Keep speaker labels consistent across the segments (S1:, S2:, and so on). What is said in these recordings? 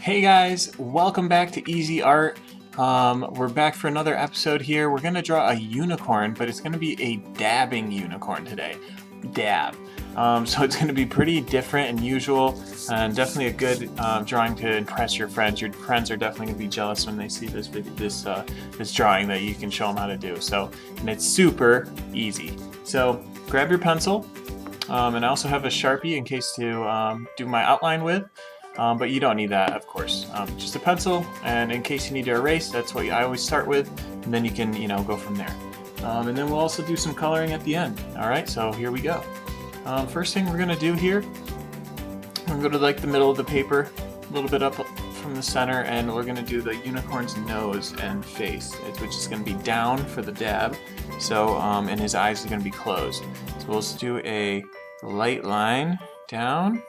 S1: Hey guys, welcome back to Easy Art. We're back for another episode here. We're going to draw a unicorn, but it's going to be a dabbing unicorn today. Dab. So it's going to be pretty different and usual, and definitely a good drawing to impress your friends. Your friends are definitely going to be jealous when they see this drawing that you can show them how to do. And it's super easy. So grab your pencil, and I also have a Sharpie in case to do my outline with. But you don't need that, of course. Just a pencil, and in case you need to erase, that's what I always start with, and then you can, go from there. And then we'll also do some coloring at the end. All right, so here we go. First thing we're gonna do here, we're gonna go to like the middle of the paper, a little bit up from the center, and we're gonna do the unicorn's nose and face, which is gonna be down for the dab. So, and his eyes are gonna be closed. So we'll just do a light line down.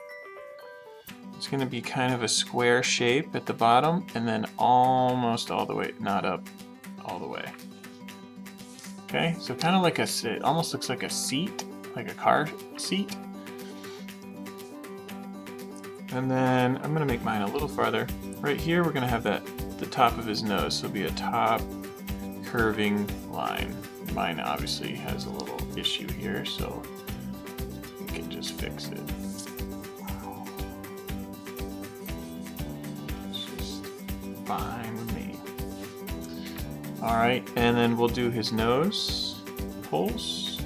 S1: It's going to be kind of a square shape at the bottom, and then almost all the way, not up, all the way. Okay, so kind of like it almost looks like a seat, like a car seat. And then I'm going to make mine a little farther. Right here, we're going to have the top of his nose, so it'll be a top curving line. Mine obviously has a little issue here, so we can just fix it. Fine with me. Alright, and then we'll do his nose pulse.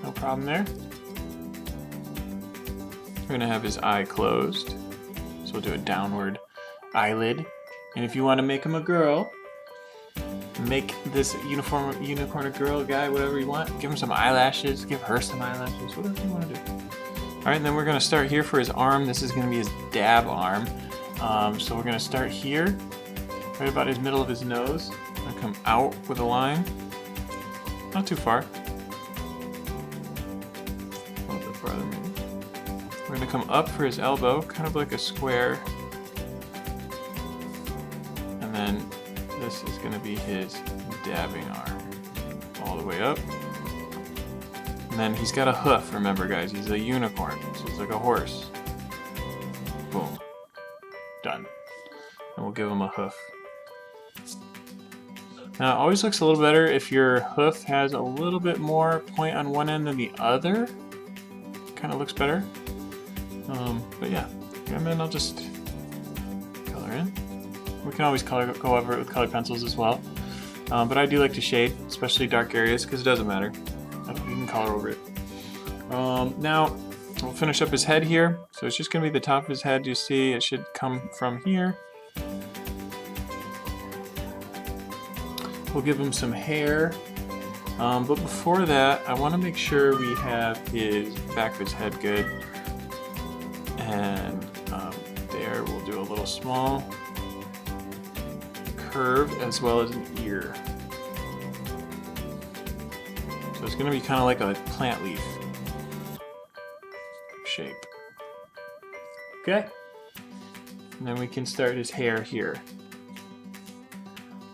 S1: No problem there. We're going to have his eye closed. So we'll do a downward eyelid. And if you want to make him a girl, make this unicorn a girl, guy, whatever you want. Give him some eyelashes, give her some eyelashes, whatever you want to do. Alright, and then we're going to start here for his arm. This is going to be his dab arm. So we're going to start here, right about his middle of his nose. I'm going to come out with a line, not too far. A little bit farther maybe. We're going to come up for his elbow, kind of like a square. And then this is going to be his dabbing arm, all the way up. And then he's got a hoof, remember guys, he's a unicorn, so it's like a horse. Boom. Done. And we'll give him a hoof. Now it always looks a little better if your hoof has a little bit more point on one end than the other. Kind of looks better. But yeah, and then I'll just color in. We can always go over it with colored pencils as well. But I do like to shade, especially dark areas, because it doesn't matter. You can color over it. Now, we'll finish up his head here. So it's just going to be the top of his head. You see, it should come from here. We'll give him some hair. But before that, I want to make sure we have his back of his head good. And there, we'll do a little small curve as well as an ear. So it's going to be kind of like a plant leaf shape. Okay, and then we can start his hair here.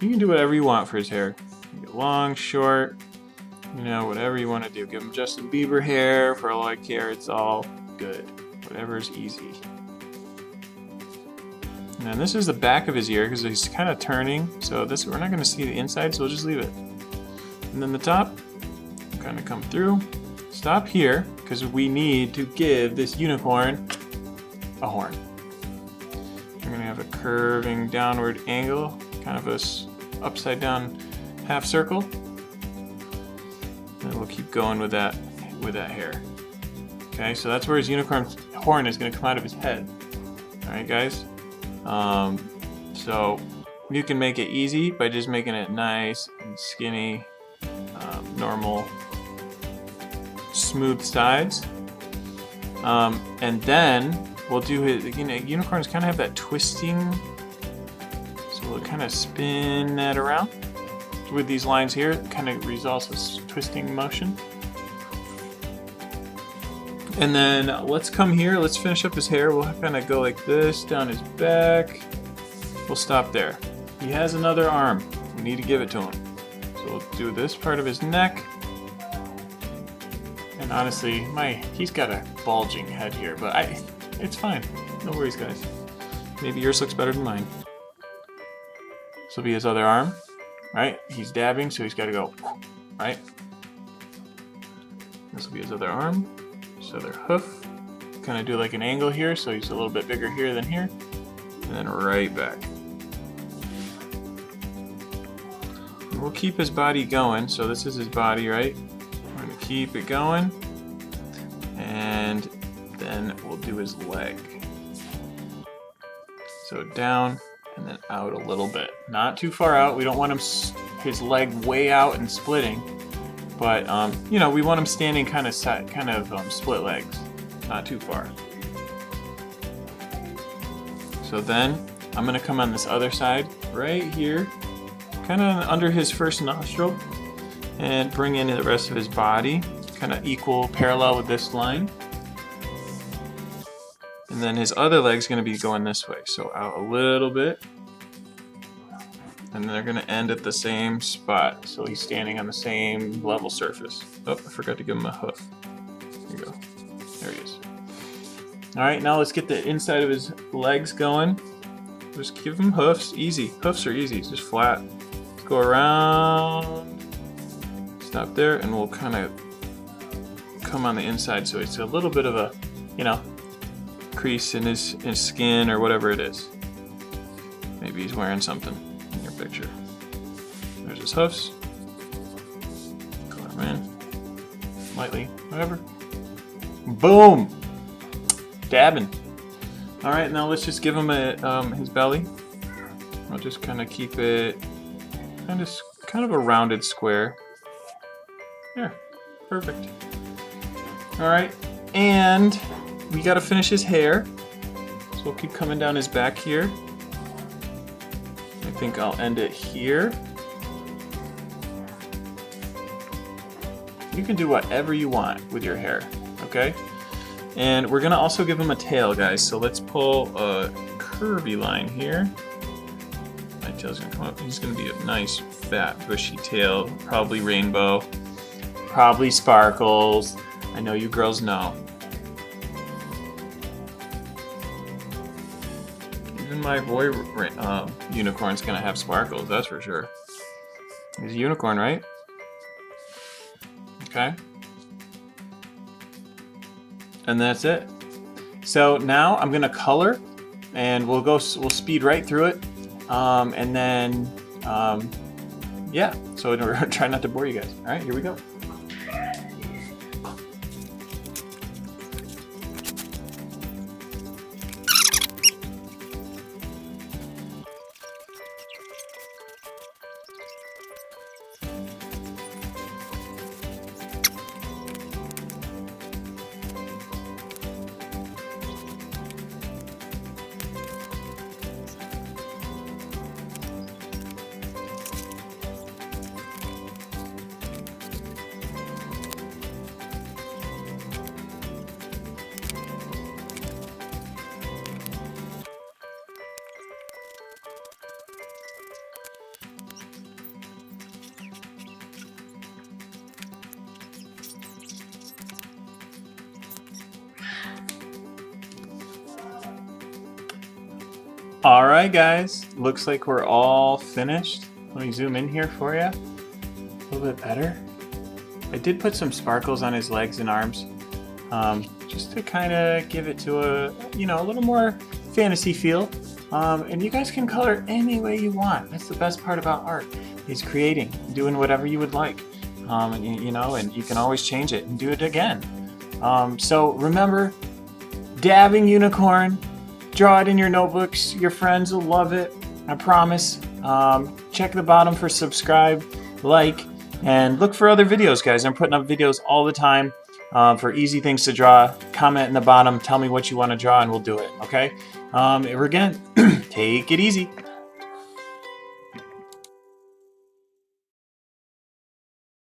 S1: You can do whatever you want for his hair. Long, short, whatever you want to do. Give him Justin Bieber hair for all I care. It's all good. Whatever's easy. And then this is the back of his ear because he's kind of turning. So we're not going to see the inside, so we'll just leave it. And then the top, kind of come through. Stop here because we need to give this unicorn a horn. We're going to have a curving downward angle, kind of a upside down half circle. And we'll keep going with that hair. Okay, so that's where his unicorn horn is going to come out of his head. All right, guys. So you can make it easy by just making it nice and skinny, normal, smooth sides. And then we'll do his, unicorns kind of have that twisting, so we'll kind of spin that around with these lines here. It kind of results in twisting motion. And then let's come here, let's finish up his hair. We'll kind of go like this down his back. We'll stop there. He has another arm. We need to give it to him. So we'll do this part of his neck. And honestly, he's got a bulging head here, but It's fine. No worries, guys. Maybe yours looks better than mine. This will be his other arm, right? He's dabbing, so he's got to go, right? This will be his other arm, his other hoof. Kind of do like an angle here, so he's a little bit bigger here than here, and then right back. And we'll keep his body going, so this is his body, right? We're going to keep it going, and then we'll do his leg. So down and then out a little bit. Not too far out. We don't want him his leg way out and splitting, but you know, we want him standing kind of split legs, not too far. So then I'm gonna come on this other side right here, kind of under his first nostril, and bring in the rest of his body, kind of equal parallel with this line. And then his other leg's going to be going this way, so out a little bit. And they're going to end at the same spot, so he's standing on the same level surface. Oh, I forgot to give him a hoof. Here you go. There he is. Alright, now let's get the inside of his legs going. Just give him hoofs. Easy. Hoofs are easy. Just flat. Let's go around. Stop there, and we'll kind of come on the inside, so it's a little bit of a, you know, crease in his skin or whatever it is. Maybe he's wearing something in your picture. There's his hoofs. Color him in. Lightly. Whatever. Boom! Dabbing. Alright, now let's just give him his belly. I'll just kind of keep it kind of a rounded square. There. Perfect. Alright, and we gotta finish his hair, so we'll keep coming down his back here. I think I'll end it here. You can do whatever you want with your hair, okay? And we're gonna also give him a tail, guys, so let's pull a curvy line here. My tail's gonna come up. He's gonna be a nice, fat, bushy tail, probably rainbow, probably sparkles. I know you girls know. Even my boy unicorn's gonna have sparkles, that's for sure. He's a unicorn, right? Okay. And that's it. So now I'm gonna color, and we'll speed right through it, and then yeah. So try not to bore you guys. All right, here we go. Alright guys, looks like we're all finished. Let me zoom in here for you. A little bit better. I did put some sparkles on his legs and arms, just to kind of give it to a little more fantasy feel. And you guys can color any way you want. That's the best part about art, is creating, doing whatever you would like. And you can always change it and do it again. So remember, dabbing unicorn. Draw it in your notebooks. Your friends will love it. I promise. Check the bottom for subscribe, like, and look for other videos, guys. I'm putting up videos all the time for easy things to draw. Comment in the bottom. Tell me what you want to draw, and we'll do it. Okay? Again, take it easy.